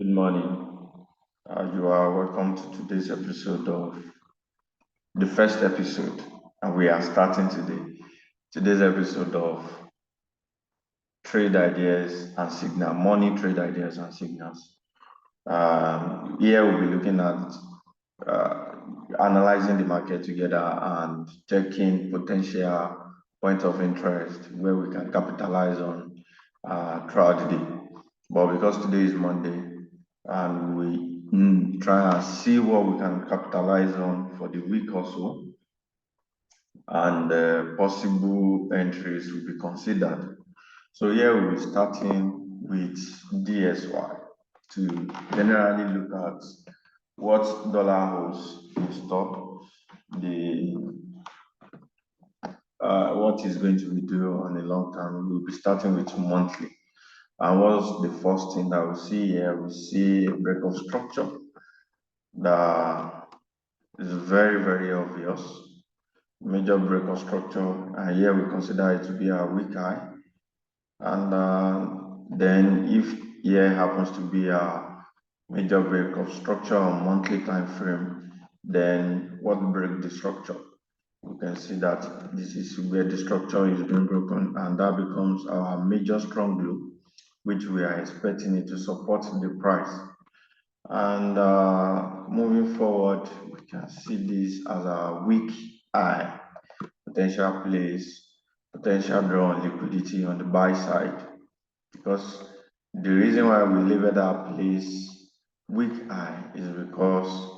Good morning. You are welcome to today's episode of the first episode, and we are starting today. Today's episode of trade ideas and signal, money trade ideas and signals. Here we'll be looking at uh, analyzing the market together and checking potential point of interest where we can capitalize on throughout the day. But because today is Monday and we try and see what we can capitalize on for the week or so, and possible entries will be considered. So here we'll be starting with DSY to generally look at what dollar holds in stock, the what is going to be due on the long term. We'll be starting with monthly. And what's the first thing that we see here? We see a break of structure that is very, very obvious. Major break of structure, and here we consider it to be a weak high. And then if here happens to be a major break of structure on monthly time frame, then what break the structure? We can see that this is where the structure is being broken, and that becomes our major strong low, which we are expecting it to support the price. And moving forward, we can see this as a weak high, potential place, potential draw on liquidity on the buy side, because the reason why we label that place weak high is because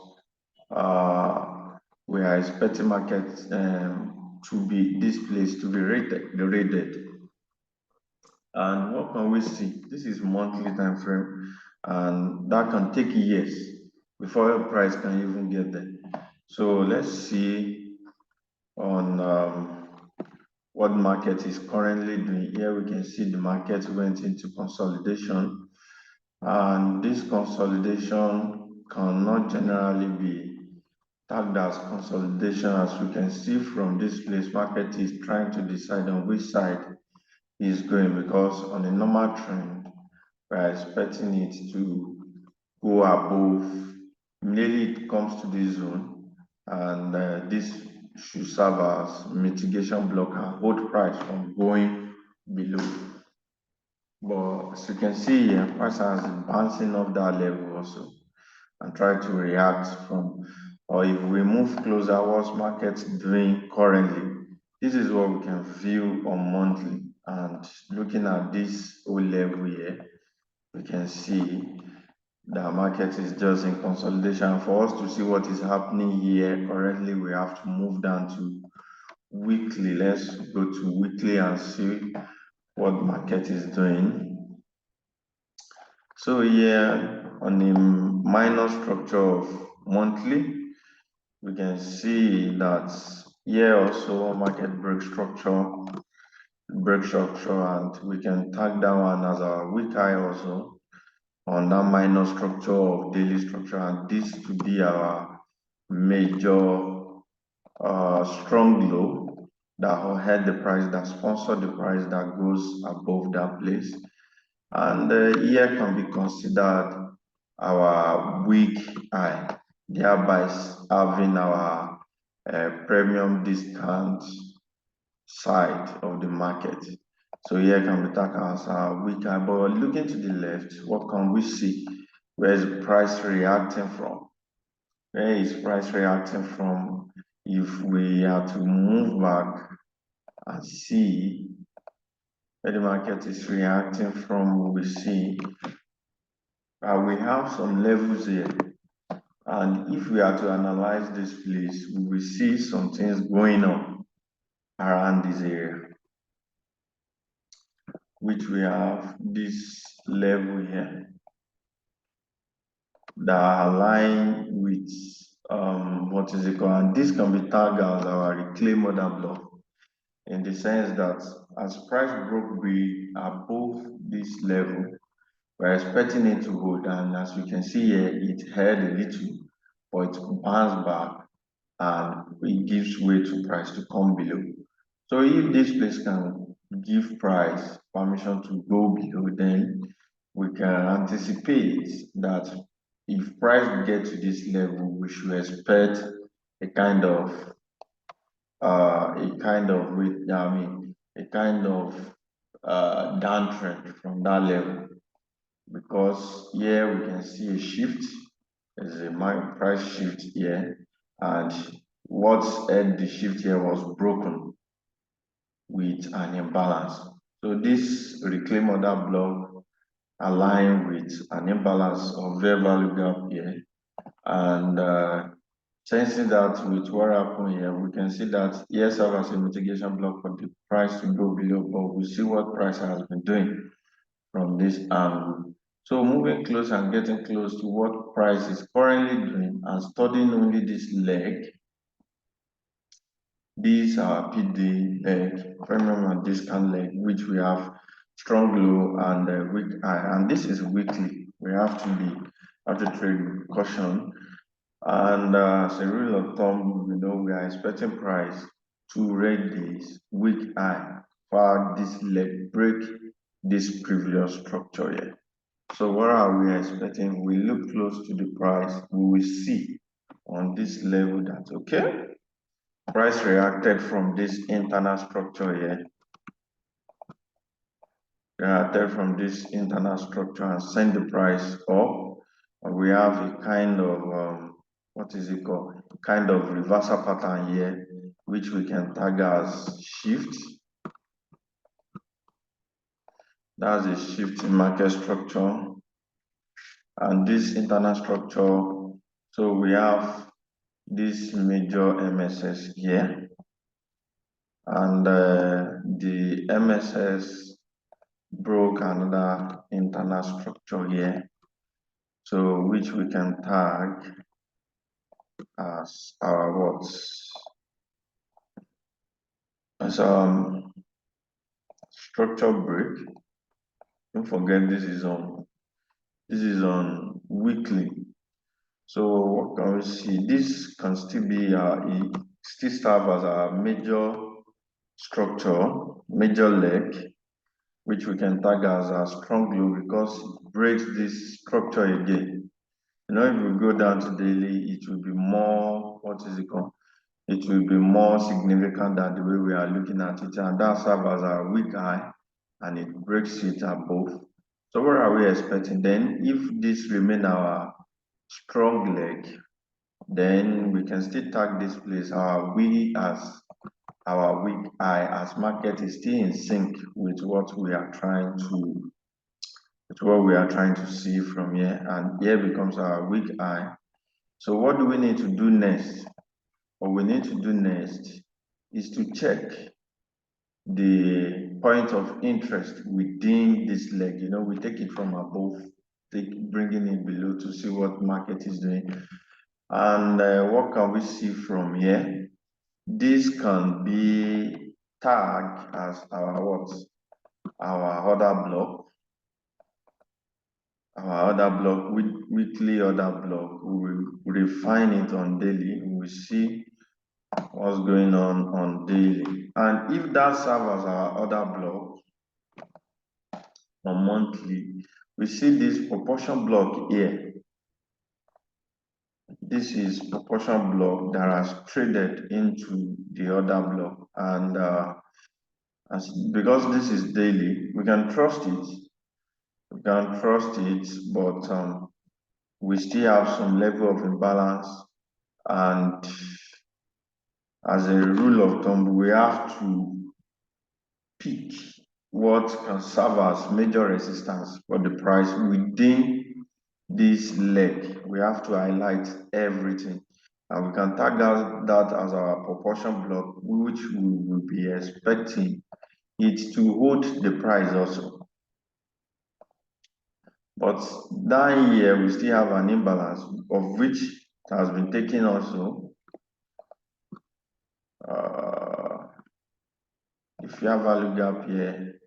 we are expecting market to be this place to be rated. And what can we see? This is monthly time frame, and that can take years before your price can even get there. So let's see on what market is currently doing. Here we can see the market went into consolidation, and this consolidation cannot generally be tagged as consolidation. As we can see from this place, market is trying to decide on which side is going, because on a normal trend we are expecting it to go above. Immediately it comes to this zone, and this should serve as mitigation block and hold price from going below. But as you can see here, price has been bouncing off that level also and try to react from, or if we move closer, what's market doing currently? This is what we can view on monthly, and looking at this whole level here, we can see the market is just in consolidation. For us to see what is happening here currently, we have to move down to weekly. Let's go to weekly and see what market is doing. So here on the minor structure of monthly, we can see that here also market break structure, and we can tag that one as a weak high also on that minor structure of daily structure, and this to be our major strong low that will head the price, that sponsor the price that goes above that place. And here can be considered our weak high, thereby having our premium discount side of the market. So here can be taken as a weak high. But looking to the left, what can we see? Where is price reacting from? Where is price reacting from? If we are to move back and see where the market is reacting from, we see we have some levels here. And if we are to analyze this place, we will see some things going on around this area, which we have this level here that align with what is it called, and this can be tagged as our reclaim order block, in the sense that as price broke be above this level, we're expecting it to hold, and as you can see here, it held a little, but it bounced back and it gives way to price to come below. So if this place can give price permission to go below, then we can anticipate that if price get to this level, we should expect a kind of downtrend from that level, because here we can see a shift. There's a price shift here, and what held the shift here was broken with an imbalance. So this reclaim order block align with an imbalance of fair value gap here, and sensing that with what happened here, we can see that here serve as a mitigation block for the price to go below, but we see what price has been doing from this angle. So moving close and getting close to what price is currently doing and studying only this leg. These are PD leg, premium and discount leg, which we have strong low and weak high, and this is weekly. We have to trade with caution. And as a rule of thumb, we are expecting price to rate this weak high for this leg break this previous structure here. So what are we expecting? We look close to the price, we will see on this level that okay, price reacted from this internal structure here, and send the price up. And we have a kind of what is it called? Kind of reversal pattern here, which we can tag as shift. That's a shift in market structure. And this internal structure, so we have this major MSS here, and the MSS broke another internal structure here, so which we can tag as our what? As structure break. Don't forget this is on weekly. So what can we see? This can still be still serve as a major structure, major leg, which we can tag as a strong low because it breaks this structure again. If we go down to daily, it will be more, what is it called? It will be more significant than the way we are looking at it, and that serves as a weak high, and it breaks it above. So what are we expecting then? If this remain our strong leg, then we can still tag this place our weak high, as market is still in sync with what we are trying to see from here, and here becomes our weak high. So what do we need to do next? What we need to do next is to check the point of interest within this leg. We take it from above, bringing it below to see what market is doing. And what can we see from here? This can be tagged as our what? Our order block. Our order block, weekly order block. We will refine it on daily. We will see what's going on daily. And if that serves as our order block on monthly, we see this proportion block here. This is proportion block that has traded into the order block, and because this is daily, we can trust it. But we still have some level of imbalance, and as a rule of thumb, we have to pick what can serve as major resistance for the price within this leg. We have to highlight everything, and we can tag that as our proportion block, which we will be expecting it to hold the price also. But down here, we still have an imbalance, of which has been taken also. The fair value gap here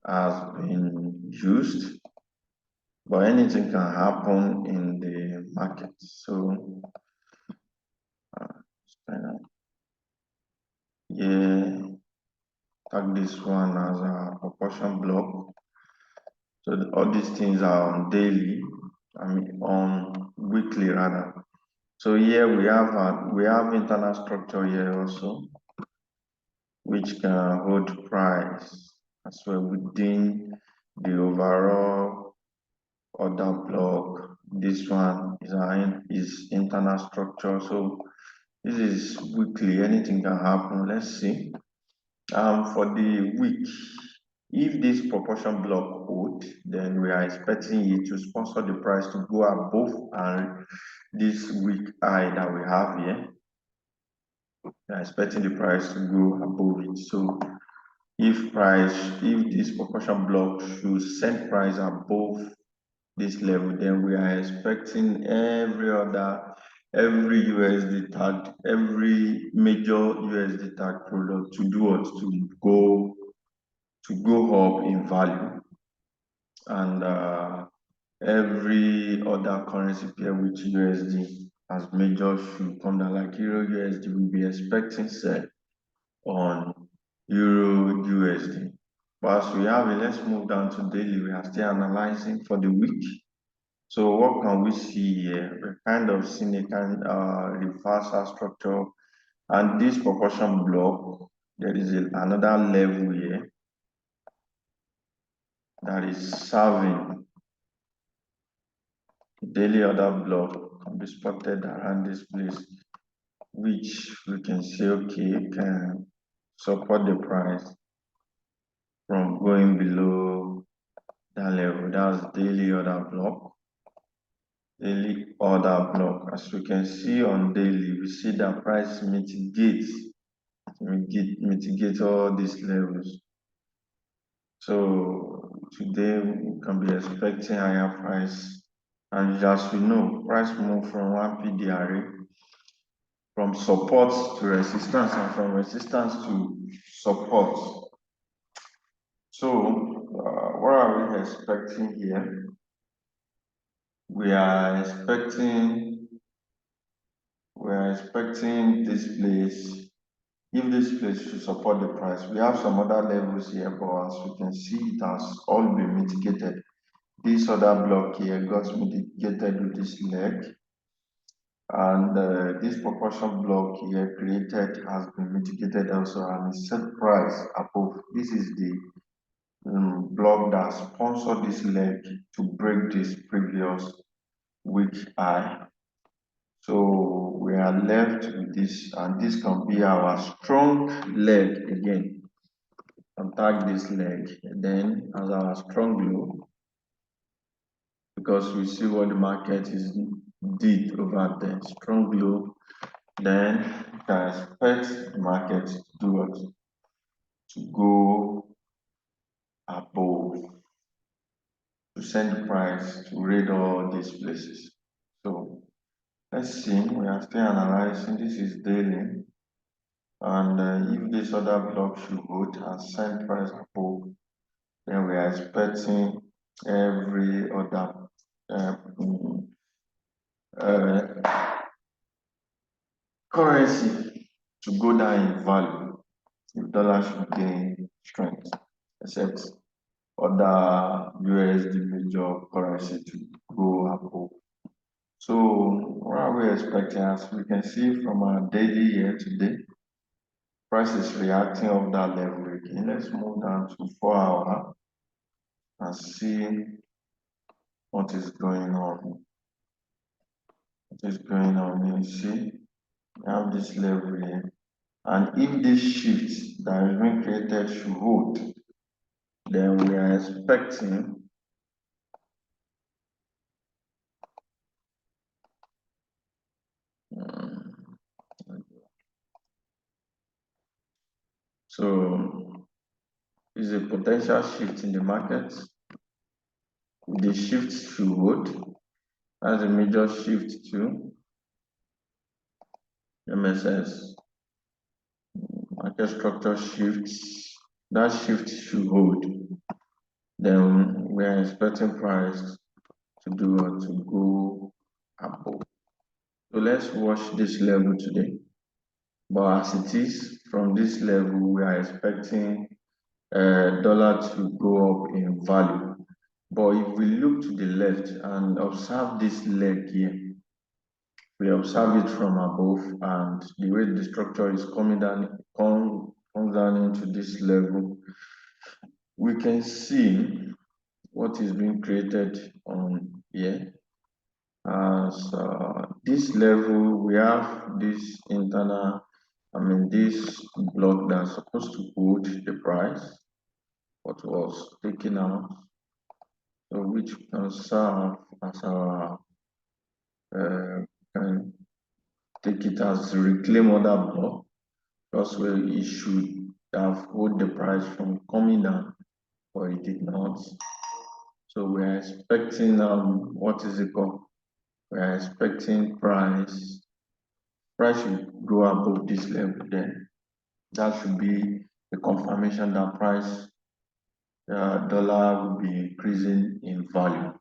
has been used, but anything can happen in the market. So yeah, tag this one as a proportion block. So all these things are on daily, on weekly rather. So here we have internal structure here also, which can hold price as well within the overall order block. This one is internal structure. So this is weekly, anything can happen. Let's see. For the week, if this proportion block hold, then we are expecting it to sponsor the price to go above and this week high that we have here. We are expecting the price to go above it. So if this proportion block should send price above this level, then we are expecting every USD tag, every major USD tag product to do what? To go up in value. And every other currency pair with USD as major should come down, like Euro USD, we'll be expecting sell on Euro USD. But as we have it, let's move down to daily. We are still analyzing for the week. So what can we see here? We're kind of seeing a kind reversal structure, and this proportion block, there is another level here that is serving daily order block can be spotted around this place, which we can say, okay, can support the price from going below that level. That's daily order block. Daily order block. As we can see on daily, we see that price mitigate all these levels. So today we can be expecting higher price. And as we know, price move from one PDRA from support to resistance and from resistance to support. So what are we expecting here? We are expecting this place. If this place should support the price, we have some other levels here, but as we can see, it has all been mitigated. This other block here got mitigated with this leg, and this proportion block here created has been mitigated also, and it's set price above. This is the block that sponsored this leg to break this previous week high. So we are left with this, and this can be our strong leg again. Tag this leg, and then as our strong low, because we see what the market did over there, strong low. Then you can expect the market to do what? To go above, to send price to raid all these places. So let's see, we are still analyzing. This is daily, and if this other block should hold and send price above, then we are expecting every other currency to go down in value if dollar should gain strength, except other USD major currency to go above. So what are we expecting? As we can see from our daily here today, price is reacting off that level again. Let's move down to 4 hour and see what is going on. What is going on? You see, we have this level here, and if this shift that has been created should hold, then we are expecting so is a potential shift in the market. The shift should hold. That's a major shift to MSS. Market structure shifts. That shift should hold. Then we are expecting price to do what? To go above. So let's watch this level today. But as it is, from this level, we are expecting dollar to go up in value. But if we look to the left and observe this leg here, we observe it from above, and the way the structure is coming down, comes down into this level, we can see what is being created on here. As this level, we have this internal, this block that's supposed to hold the price, what was taken out, so which can serve as our, can take it as reclaim order block, because where it should have hold the price from coming down, but it did not. So we are expecting, what is it called? We are expecting price should go above this level. Then that should be the confirmation that price, dollar will be increasing in value.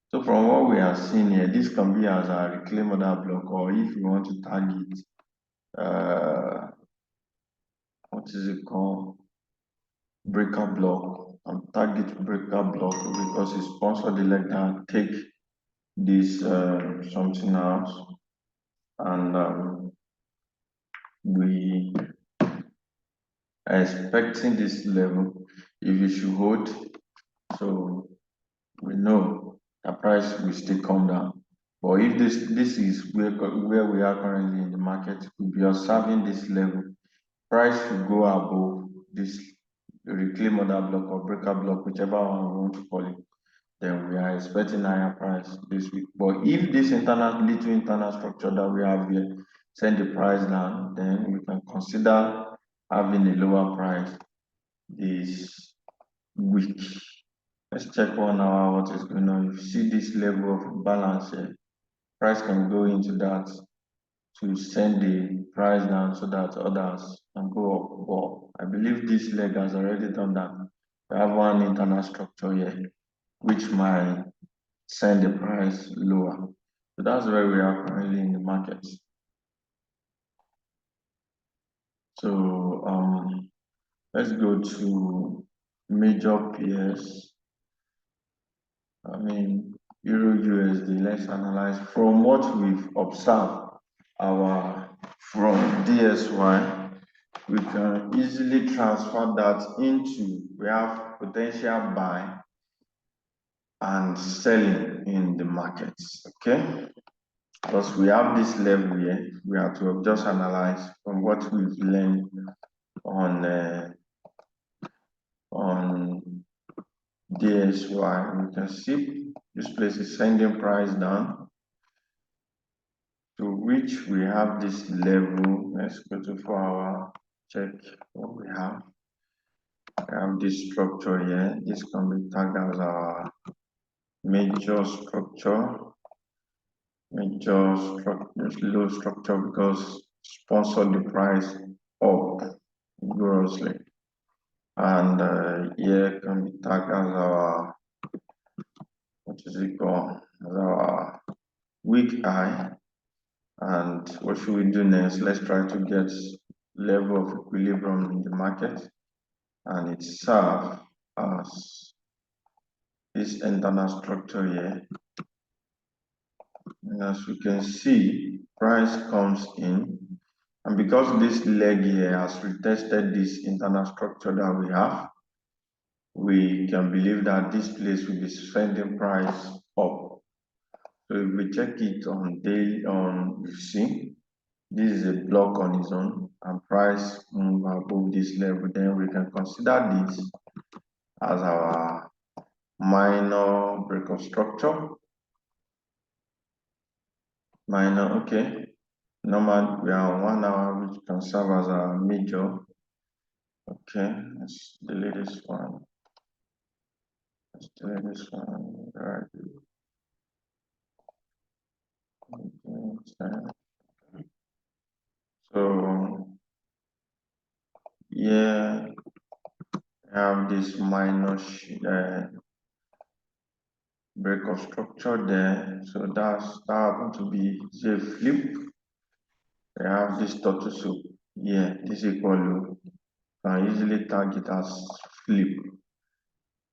So from what we are seeing here, this can be as a reclaim order block, or if you want to target, what is it called? Breaker block, and target breaker block, because it's sponsored the leg that take this something else, and we are expecting this level if it should hold. So we know the price will still come down. But if this is where we are currently in the market, we'll be observing this level. Price should go above this reclaim order block or breaker block, whichever one we want to call it. Then we are expecting higher price this week. But if this little internal structure that we have here send the price down, then we can consider having a lower price this week. Let's check 1 hour what is going on. If you see this level of balance here, price can go into that to send the price down so that others can go up. But I believe this leg has already done that. We have one internal structure here, which might send the price lower. So that's where we are currently in the market. So let's go to major pairs. Euro USD. Let's analyze from what we've observed. From DSY, we can easily transfer that into, we have potential buy and selling in the markets. Okay, because we have this level here, we have to just analyze from what we've learned on DSY. We can see this place is sending price down, to which we have this level. Let's go to 4 hour, check what we have. We have this structure here. This can be tagged as our major structure, low structure, because sponsor the price up grossly. And here can be tagged as our, what is it called, as our weak high. And what should we do next? Let's try to get level of equilibrium in the market, and it serves as this internal structure here. And as we can see, price comes in, and because this leg here has retested this internal structure that we have, we can believe that this place will be sending price up. So if we check it on daily, you see this is a block on its own, and price move above this level, then we can consider this as our minor break of structure. Minor, okay. Normal, we are on 1 hour, which can serve as a major. Okay, let's delete this one. Let's delete this one. Right. Okay. So yeah, I have this minor break of structure there. So that happens to be a flip. I have this tortoise soup. Yeah, this equal low. Can easily target as flip.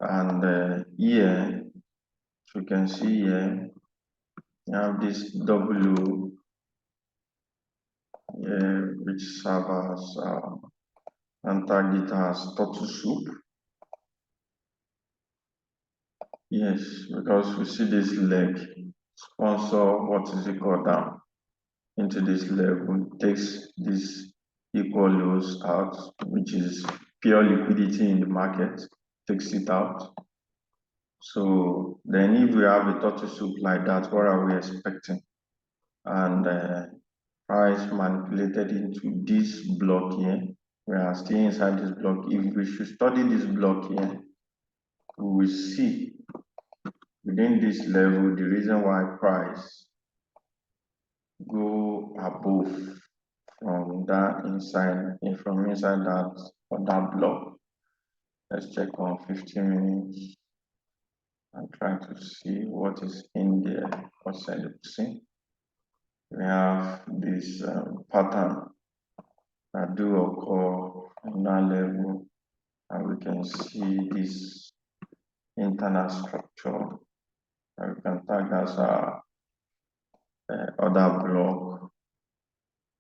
And here, as you can see here, you have this W here, which serves as and target as turtle soup. Yes, because we see this leg sponsor what is it called down into this level, takes this equal lows out, which is pure liquidity in the market, takes it out. So then if we have a turtle soup like that, what are we expecting? And price manipulated into this block here. We are still inside this block. If we should study this block here, we will see within this level the reason why price go above from that inside that other block. Let's check on 15 minutes and try to see what is in there outside the scene. We have this pattern that do occur on that level, and we can see this internal structure that we can tag as a other block,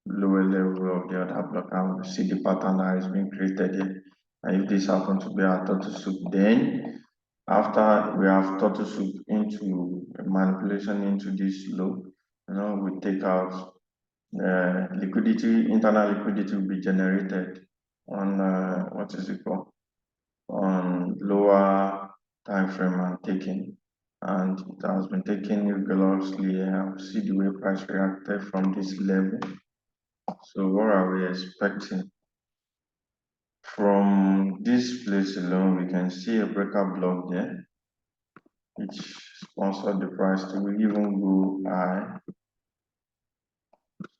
lower level of the other block, and we see the pattern that is being created here. And if this happens to be our turtle soup, then after we have turtle soup into manipulation into this low, we take out liquidity, internal liquidity will be generated on what is it called, on lower time frame and taking, and it has been taken rigorously. And see the way price reacted from this level. So what are we expecting? From this place alone, we can see a breaker block there, which sponsored the price to even go high.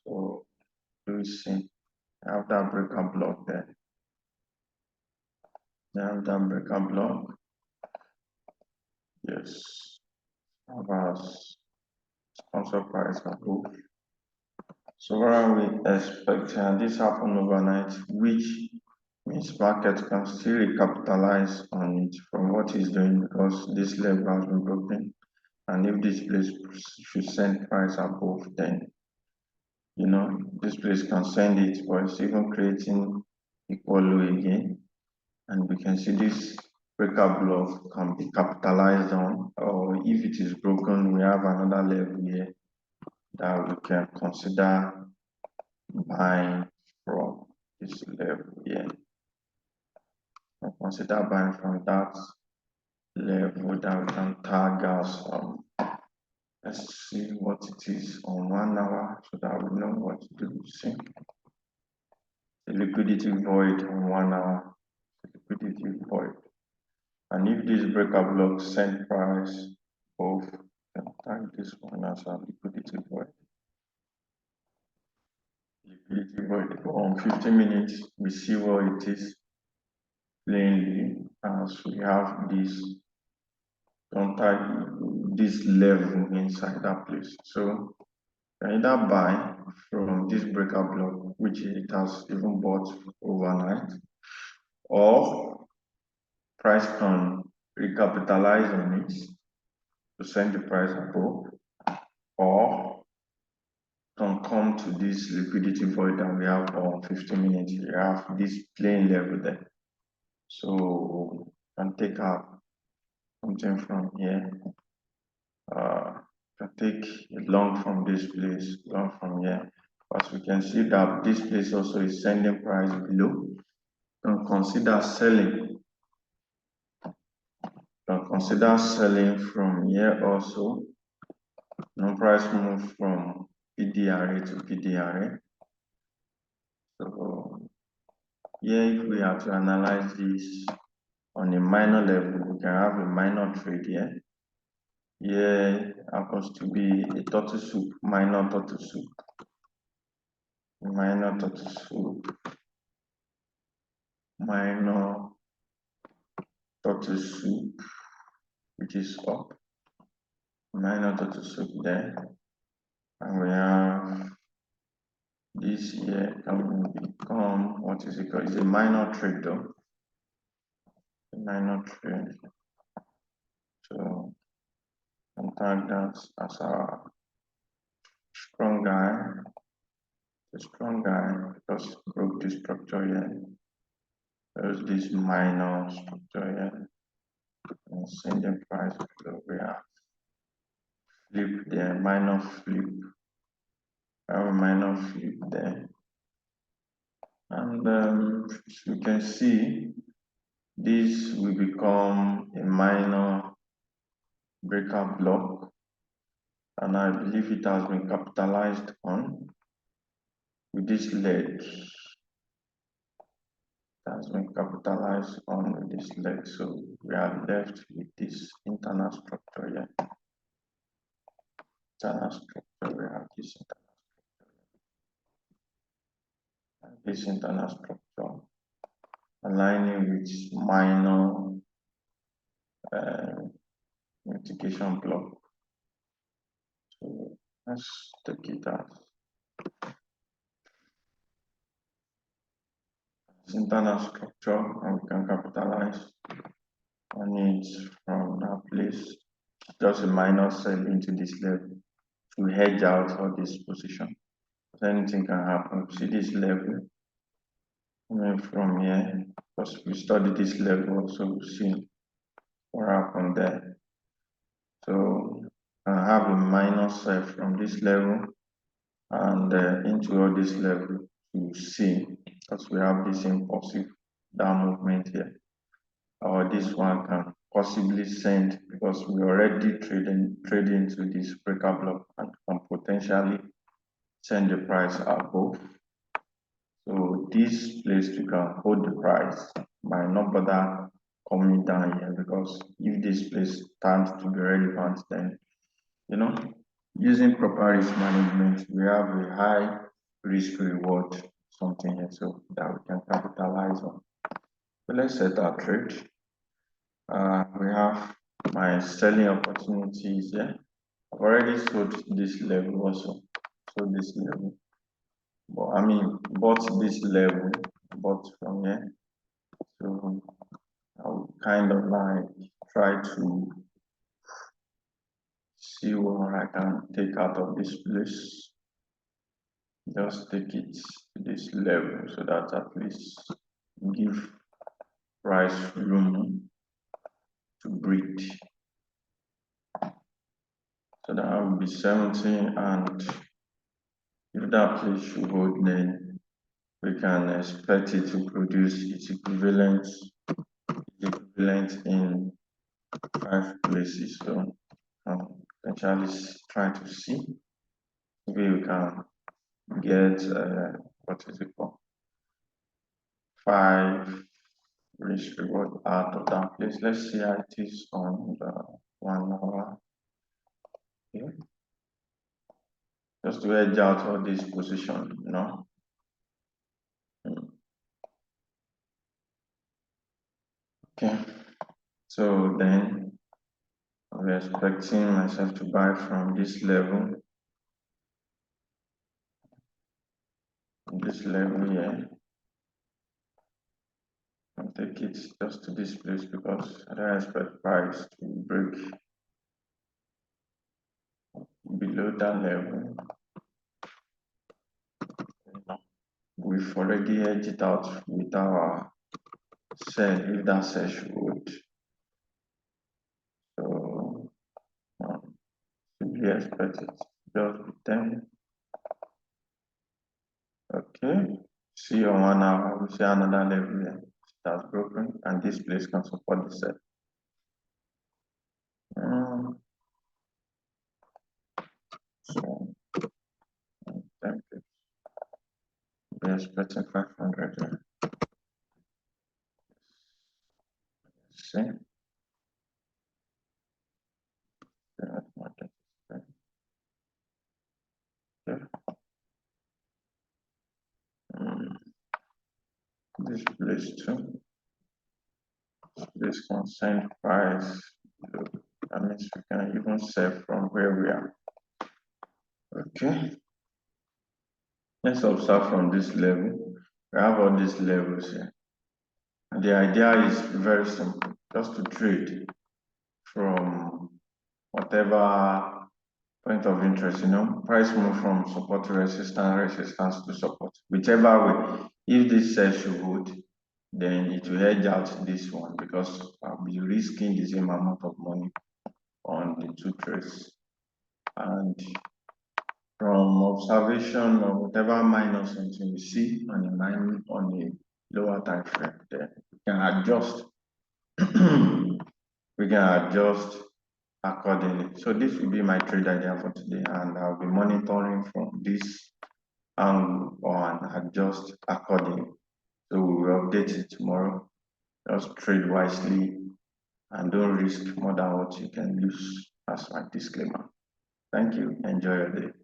So we see I have that breaker block there. I have that breaker block. Yes. About sponsor price above. So what are we expecting? And this happened overnight, which means market can still recapitalize on it from what it's doing, because this level has been broken. And if this place should send price above, then this place can send it, but it's even creating equal low again. And we can see this breaker block can be capitalized on, or if it is broken, we have another level here that we can consider buying from this level here. And consider buying from that level that we can tag as let's see what it is on 1 hour so that we know what to do. See the liquidity void on 1 hour, liquidity void. And if this breaker block send price both, then tag this one as a liquidity void. Liquidity void on 15 minutes, we see what it is plainly as we have this contact this level inside that place. So either buy from this breaker block, which it has even bought overnight, or price can recapitalize on it to send the price above, or can come to this liquidity void that we have on 15 minutes. We have this plain level there. So can take out something from here. Can take a long from this place, long from here. As we can see that this place also is sending price below. Can consider selling. Can consider selling from here also. No price move from PDRA to PDRA. So here, if we have to analyze this on a minor level, we can have a minor trade here. Here happens to be a turtle soup, minor turtle soup. Minor turtle soup, minor turtle soup, which is up, minor turtle soup there, and we have this here can become, what is it called? It's a minor trade though, a minor trade. tag that as our strong guy, the strong guy, because broke the structure here. There's this minor structure here, and send the price below. We have flip there, minor flip. I have a minor flip there, and we can see this will become a minor breakout block, and I believe it has been capitalized on with this leg. Has been capitalized on with this leg, so we are left with this internal structure here. Internal structure, we have this internal structure aligning with minor mitigation block. So let's take it as internal structure, and we can capitalize on it from that place. Just a minor sell into this level to hedge out all this position. Anything can happen. See this level coming from here, because we studied this level, so we'll see what happened there. So I have a minor sell from this level and into all this level to see, because we have this impulsive down movement here, or this one can possibly send, because we already trading into this breaker block and can potentially send the price above. So this place you can hold the price, might not bother coming down here, because if this place stands to be relevant, then using proper risk management, we have a high risk reward something here, so that we can capitalize on. So let's set our trade. We have my selling opportunities here. I've already sold this level also, sold this level, but I mean bought this level, bought from here. So I'll kind of like try to see what I can take out of this place. Just take it to this level, so that at least give price room to breathe. So that will be 17, and if that place should hold, then we can expect it to produce its equivalent in 5 places. So potentially try to see if we can get what is it called, 5 risk reward out of that place. Let's see how it is on the 1 hour here, just to edge out all this position, Okay, so then I'm expecting myself to buy from this level, here, and take it just to this place, because I don't expect price to break below that level. We've already edged it out with our sell, if that sell should hold. So simply expect it just with 10. Okay, see on 1 hour, we see another level here that's broken, and this place can support the sell. So 10 pips. We're expecting 500 here. See, that market is there. This place too. This can send price. That means we can even sell from where we are. Okay. Let's observe from this level. We have all these levels here. And the idea is very simple, just to trade from whatever point of interest, price move from support to resistance to support, whichever way. If this sell should hold, then it will hedge out this one because I'll be risking the same amount of money on the two trades. And from observation of whatever minus something we see on a lower time frame, then we can adjust. We can adjust accordingly. So this will be my trade idea for today, and I'll be monitoring from this angle and adjust accordingly. So we will update it tomorrow. Just trade wisely and don't risk more than what you can lose. That's my disclaimer. Thank you. Enjoy your day.